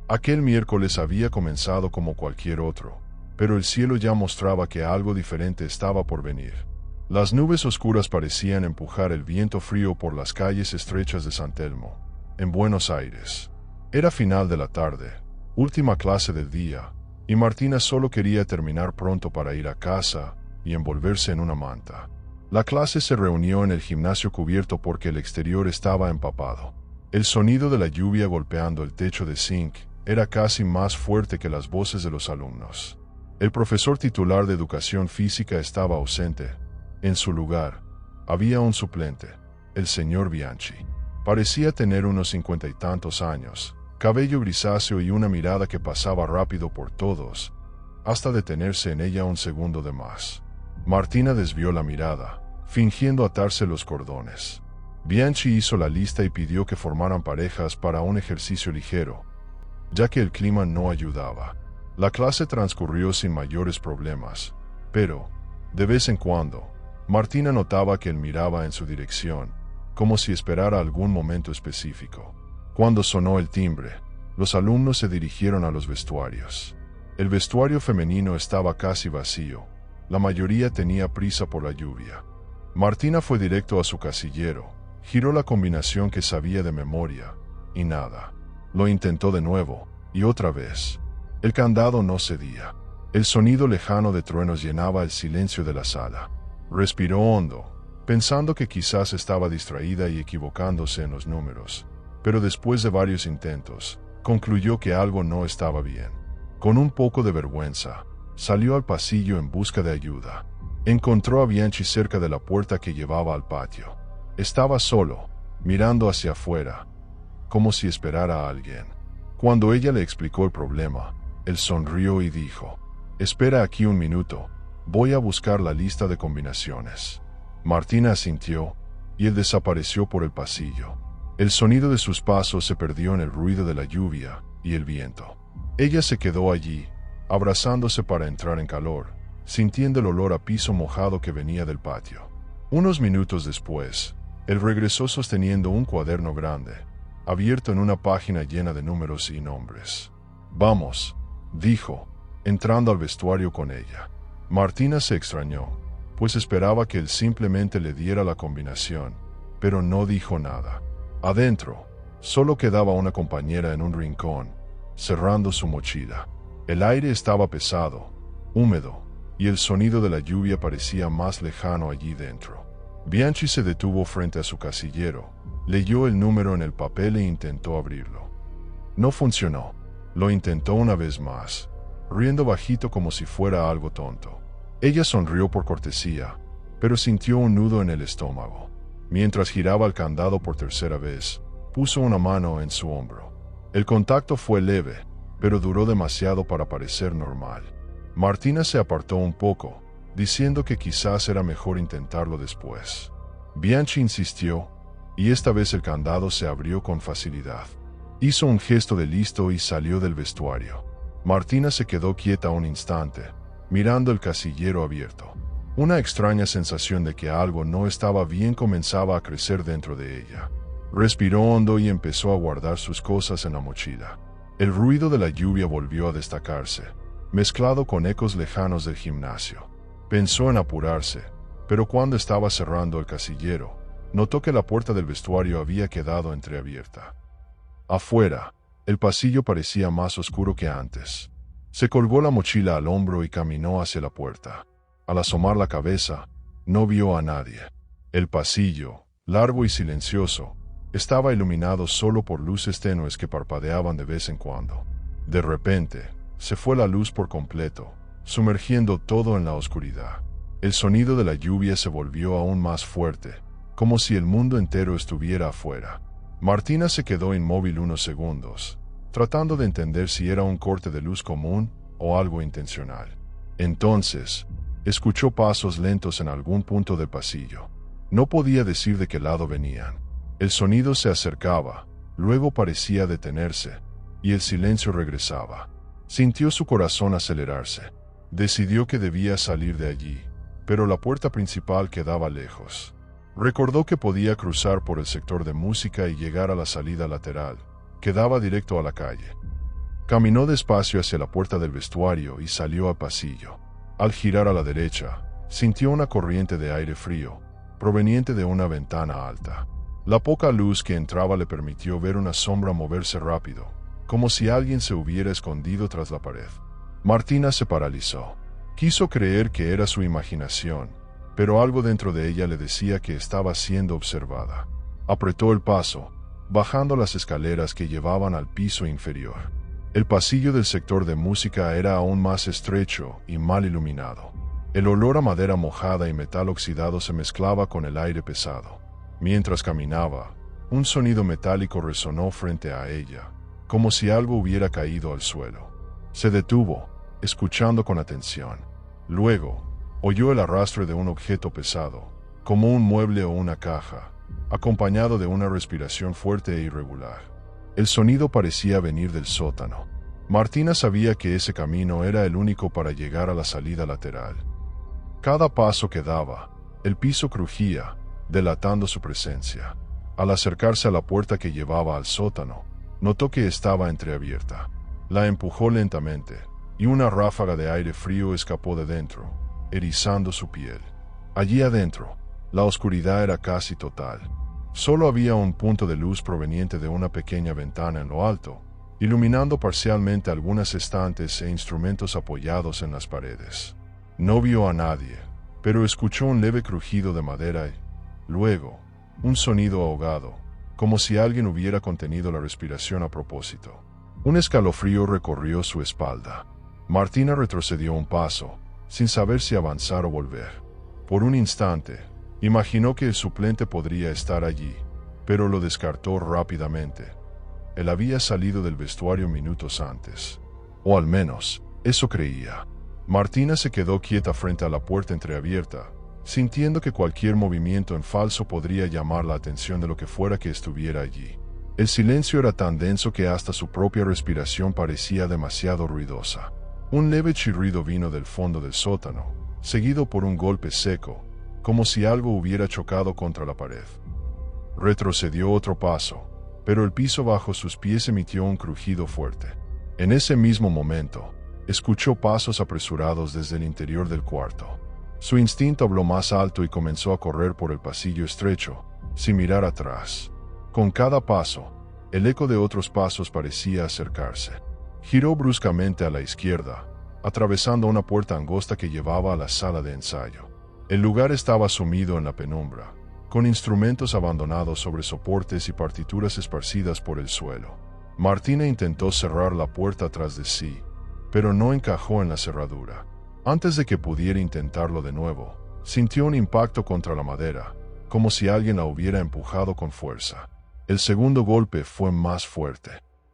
Aquel miércoles había comenzado como cualquier otro, pero el cielo ya mostraba que algo diferente estaba por venir. Las nubes oscuras parecían empujar el viento frío por las calles estrechas de San Telmo, en Buenos Aires. Era final de la tarde, última clase del día, y Martina solo quería terminar pronto para ir a casa y envolverse en una manta. La clase se reunió en el gimnasio cubierto porque el exterior estaba empapado. El sonido de la lluvia golpeando el techo de zinc era casi más fuerte que las voces de los alumnos. El profesor titular de educación física estaba ausente. En su lugar, había un suplente, el señor Bianchi. Parecía tener unos 50 y tantos años, cabello grisáceo y una mirada que pasaba rápido por todos, hasta detenerse en ella un segundo de más. Martina desvió la mirada, fingiendo atarse los cordones. Bianchi hizo la lista y pidió que formaran parejas para un ejercicio ligero, ya que el clima no ayudaba. La clase transcurrió sin mayores problemas, pero, de vez en cuando, Martina notaba que él miraba en su dirección, como si esperara algún momento específico. Cuando sonó el timbre, los alumnos se dirigieron a los vestuarios. El vestuario femenino estaba casi vacío. La mayoría tenía prisa por la lluvia. Martina fue directo a su casillero, giró la combinación que sabía de memoria, y nada. Lo intentó de nuevo, y otra vez. El candado no cedía. El sonido lejano de truenos llenaba el silencio de la sala. Respiró hondo, pensando que quizás estaba distraída y equivocándose en los números, pero después de varios intentos, concluyó que algo no estaba bien. Con un poco de vergüenza, salió al pasillo en busca de ayuda. Encontró a Bianchi cerca de la puerta que llevaba al patio. Estaba solo, mirando hacia afuera, como si esperara a alguien. Cuando ella le explicó el problema, él sonrió y dijo: «Espera aquí un minuto, voy a buscar la lista de combinaciones». Martina asintió, y él desapareció por el pasillo. El sonido de sus pasos se perdió en el ruido de la lluvia y el viento. Ella se quedó allí, abrazándose para entrar en calor, sintiendo el olor a piso mojado que venía del patio. Unos minutos después, él regresó sosteniendo un cuaderno grande, abierto en una página llena de números y nombres. «Vamos», dijo, entrando al vestuario con ella. Martina se extrañó, pues esperaba que él simplemente le diera la combinación, pero no dijo nada. Adentro, solo quedaba una compañera en un rincón, cerrando su mochila. El aire estaba pesado, húmedo, y el sonido de la lluvia parecía más lejano allí dentro. Bianchi se detuvo frente a su casillero, leyó el número en el papel e intentó abrirlo. No funcionó. Lo intentó una vez más, riendo bajito como si fuera algo tonto. Ella sonrió por cortesía, pero sintió un nudo en el estómago. Mientras giraba el candado por tercera vez, puso una mano en su hombro. El contacto fue leve, pero duró demasiado para parecer normal. Martina se apartó un poco, diciendo que quizás era mejor intentarlo después. Bianchi insistió, y esta vez el candado se abrió con facilidad. Hizo un gesto de listo y salió del vestuario. Martina se quedó quieta un instante, mirando el casillero abierto. Una extraña sensación de que algo no estaba bien comenzaba a crecer dentro de ella. Respiró hondo y empezó a guardar sus cosas en la mochila. El ruido de la lluvia volvió a destacarse, mezclado con ecos lejanos del gimnasio. Pensó en apurarse, pero cuando estaba cerrando el casillero, notó que la puerta del vestuario había quedado entreabierta. Afuera, el pasillo parecía más oscuro que antes. Se colgó la mochila al hombro y caminó hacia la puerta. Al asomar la cabeza, no vio a nadie. El pasillo, largo y silencioso, estaba iluminado solo por luces tenues que parpadeaban de vez en cuando. De repente, se fue la luz por completo, sumergiendo todo en la oscuridad. El sonido de la lluvia se volvió aún más fuerte, como si el mundo entero estuviera afuera. Martina se quedó inmóvil unos segundos, tratando de entender si era un corte de luz común o algo intencional. Entonces, escuchó pasos lentos en algún punto del pasillo. No podía decir de qué lado venían. El sonido se acercaba, luego parecía detenerse, y el silencio regresaba. Sintió su corazón acelerarse. Decidió que debía salir de allí, pero la puerta principal quedaba lejos. Recordó que podía cruzar por el sector de música y llegar a la salida lateral, que daba directo a la calle. Caminó despacio hacia la puerta del vestuario y salió al pasillo. Al girar a la derecha, sintió una corriente de aire frío, proveniente de una ventana alta. La poca luz que entraba le permitió ver una sombra moverse rápido, como si alguien se hubiera escondido tras la pared. Martina se paralizó. Quiso creer que era su imaginación, pero algo dentro de ella le decía que estaba siendo observada. Apretó el paso, bajando las escaleras que llevaban al piso inferior. El pasillo del sector de música era aún más estrecho y mal iluminado. El olor a madera mojada y metal oxidado se mezclaba con el aire pesado. Mientras caminaba, un sonido metálico resonó frente a ella, como si algo hubiera caído al suelo. Se detuvo, escuchando con atención. Luego, oyó el arrastre de un objeto pesado, como un mueble o una caja, acompañado de una respiración fuerte e irregular. El sonido parecía venir del sótano. Martina sabía que ese camino era el único para llegar a la salida lateral. Cada paso que daba, el piso crujía, delatando su presencia. Al acercarse a la puerta que llevaba al sótano, notó que estaba entreabierta. La empujó lentamente, y una ráfaga de aire frío escapó de dentro, erizando su piel. Allí adentro, la oscuridad era casi total. Solo había un punto de luz proveniente de una pequeña ventana en lo alto, iluminando parcialmente algunas estantes e instrumentos apoyados en las paredes. No vio a nadie, pero escuchó un leve crujido de madera y, luego, un sonido ahogado, como si alguien hubiera contenido la respiración a propósito. Un escalofrío recorrió su espalda. Martina retrocedió un paso, sin saber si avanzar o volver. Por un instante, imaginó que el suplente podría estar allí, pero lo descartó rápidamente. Él había salido del vestuario minutos antes. O al menos, eso creía. Martina se quedó quieta frente a la puerta entreabierta, sintiendo que cualquier movimiento en falso podría llamar la atención de lo que fuera que estuviera allí. El silencio era tan denso que hasta su propia respiración parecía demasiado ruidosa. Un leve chirrido vino del fondo del sótano, seguido por un golpe seco, como si algo hubiera chocado contra la pared. Retrocedió otro paso, pero el piso bajo sus pies emitió un crujido fuerte. En ese mismo momento, escuchó pasos apresurados desde el interior del cuarto. Su instinto habló más alto y comenzó a correr por el pasillo estrecho, sin mirar atrás. Con cada paso, el eco de otros pasos parecía acercarse. Giró bruscamente a la izquierda, atravesando una puerta angosta que llevaba a la sala de ensayo. El lugar estaba sumido en la penumbra, con instrumentos abandonados sobre soportes y partituras esparcidas por el suelo. Martina intentó cerrar la puerta tras de sí, pero no encajó en la cerradura. Antes de que pudiera intentarlo de nuevo, sintió un impacto contra la madera, como si alguien la hubiera empujado con fuerza. El segundo golpe fue más fuerte.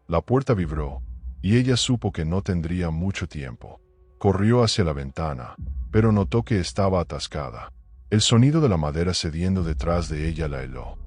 La puerta vibró, y ella supo que no tendría mucho tiempo. Corrió hacia la ventana, pero notó que estaba atascada. El sonido de la madera cediendo detrás de ella la heló.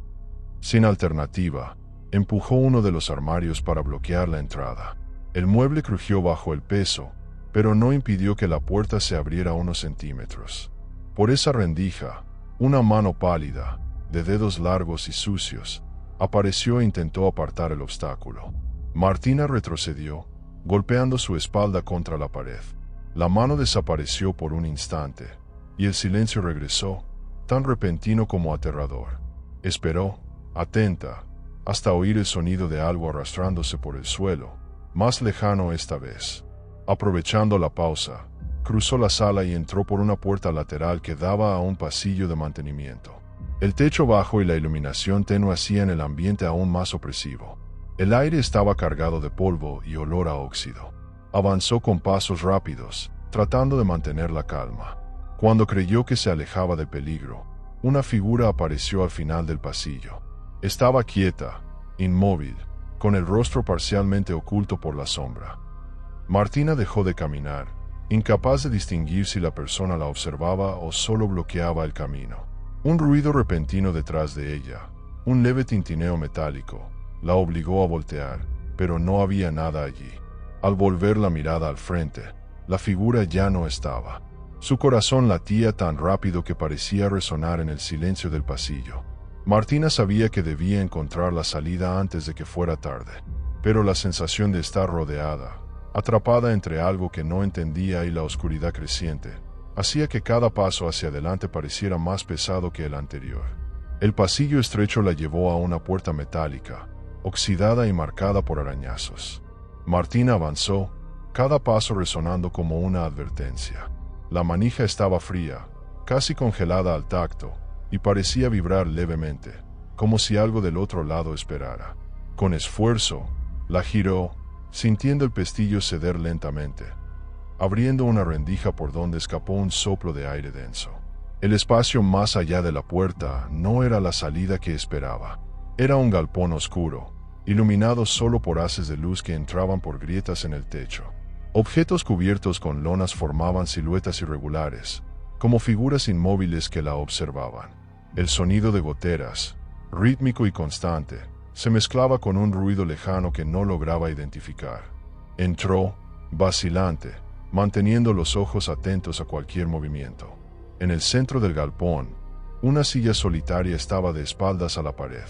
Sin alternativa, empujó uno de los armarios para bloquear la entrada. El mueble crujió bajo el peso, pero no impidió que la puerta se abriera unos centímetros. Por esa rendija, una mano pálida, de dedos largos y sucios, apareció e intentó apartar el obstáculo. Martina retrocedió, golpeando su espalda contra la pared. La mano desapareció por un instante, y el silencio regresó, tan repentino como aterrador. Esperó, atenta, hasta oír el sonido de algo arrastrándose por el suelo, más lejano esta vez. Aprovechando la pausa, cruzó la sala y entró por una puerta lateral que daba a un pasillo de mantenimiento. El techo bajo y la iluminación tenue hacían el ambiente aún más opresivo. El aire estaba cargado de polvo y olor a óxido. Avanzó con pasos rápidos, tratando de mantener la calma. Cuando creyó que se alejaba del peligro, una figura apareció al final del pasillo. Estaba quieta, inmóvil, con el rostro parcialmente oculto por la sombra. Martina dejó de caminar, incapaz de distinguir si la persona la observaba o solo bloqueaba el camino. Un ruido repentino detrás de ella, un leve tintineo metálico, la obligó a voltear, pero no había nada allí. Al volver la mirada al frente, la figura ya no estaba. Su corazón latía tan rápido que parecía resonar en el silencio del pasillo. Martina sabía que debía encontrar la salida antes de que fuera tarde. pero la sensación de estar rodeada, atrapada entre algo que no entendía y la oscuridad creciente, hacía que cada paso hacia adelante pareciera más pesado que el anterior. El pasillo estrecho la llevó a una puerta metálica, oxidada y marcada por arañazos. Martina avanzó, cada paso resonando como una advertencia. La manija estaba fría, casi congelada al tacto, y parecía vibrar levemente, como si algo del otro lado esperara. Con esfuerzo, la giró, sintiendo el pestillo ceder lentamente, abriendo una rendija por donde escapó un soplo de aire denso. El espacio más allá de la puerta no era la salida que esperaba. Era un galpón oscuro, iluminado solo por haces de luz que entraban por grietas en el techo. Objetos cubiertos con lonas formaban siluetas irregulares, como figuras inmóviles que la observaban. El sonido de goteras, rítmico y constante, se mezclaba con un ruido lejano que no lograba identificar. Entró, vacilante, manteniendo los ojos atentos a cualquier movimiento. En el centro del galpón, una silla solitaria estaba de espaldas a la pared.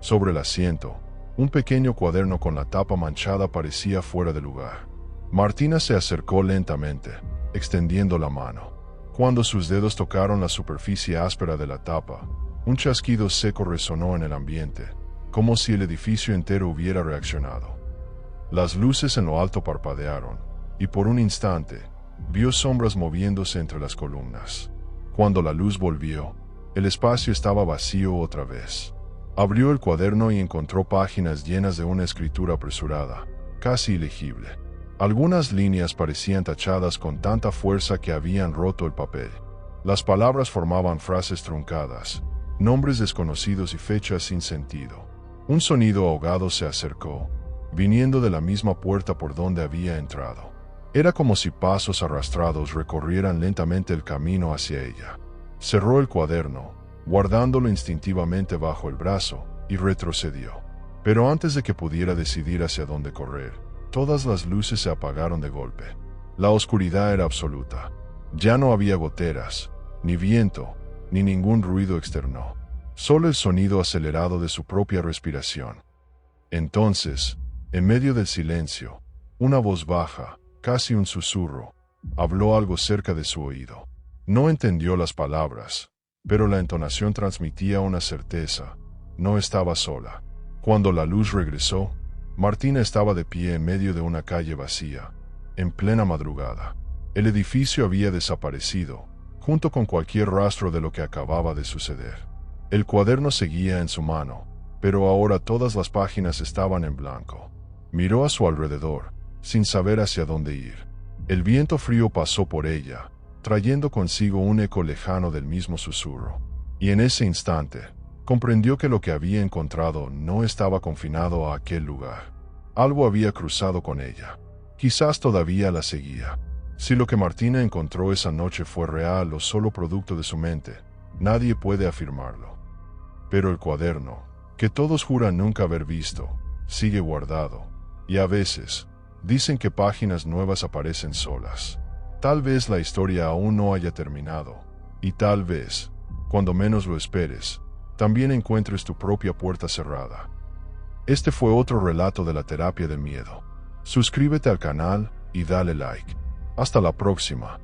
Sobre el asiento, un pequeño cuaderno con la tapa manchada parecía fuera de lugar. Martina se acercó lentamente, extendiendo la mano. Cuando sus dedos tocaron la superficie áspera de la tapa, un chasquido seco resonó en el ambiente, como si el edificio entero hubiera reaccionado. Las luces en lo alto parpadearon, y por un instante, vio sombras moviéndose entre las columnas. Cuando la luz volvió, el espacio estaba vacío otra vez. Abrió el cuaderno y encontró páginas llenas de una escritura apresurada, casi ilegible. Algunas líneas parecían tachadas con tanta fuerza que habían roto el papel. Las palabras formaban frases truncadas, nombres desconocidos y fechas sin sentido. Un sonido ahogado se acercó, viniendo de la misma puerta por donde había entrado. Era como si pasos arrastrados recorrieran lentamente el camino hacia ella. Cerró el cuaderno, guardándolo instintivamente bajo el brazo, y retrocedió. Pero antes de que pudiera decidir hacia dónde correr, todas las luces se apagaron de golpe. La oscuridad era absoluta. Ya no había goteras, ni viento, ni ningún ruido externo. Solo el sonido acelerado de su propia respiración. Entonces, en medio del silencio, una voz baja, casi un susurro, habló algo cerca de su oído. No entendió las palabras, pero la entonación transmitía una certeza: no estaba sola. Cuando la luz regresó, Martina estaba de pie en medio de una calle vacía, en plena madrugada. El edificio había desaparecido, junto con cualquier rastro de lo que acababa de suceder. El cuaderno seguía en su mano, pero ahora todas las páginas estaban en blanco. Miró a su alrededor, sin saber hacia dónde ir. El viento frío pasó por ella, trayendo consigo un eco lejano del mismo susurro. Y en ese instante, comprendió que lo que había encontrado no estaba confinado a aquel lugar. Algo había cruzado con ella. Quizás todavía la seguía. Si lo que Martina encontró esa noche fue real o solo producto de su mente, nadie puede afirmarlo. Pero el cuaderno, que todos juran nunca haber visto, sigue guardado. Y a veces, dicen que páginas nuevas aparecen solas. Tal vez la historia aún no haya terminado. Y tal vez, cuando menos lo esperes, también encuentres tu propia puerta cerrada. Este fue otro relato de la terapia del miedo. Suscríbete al canal y dale like. Hasta la próxima.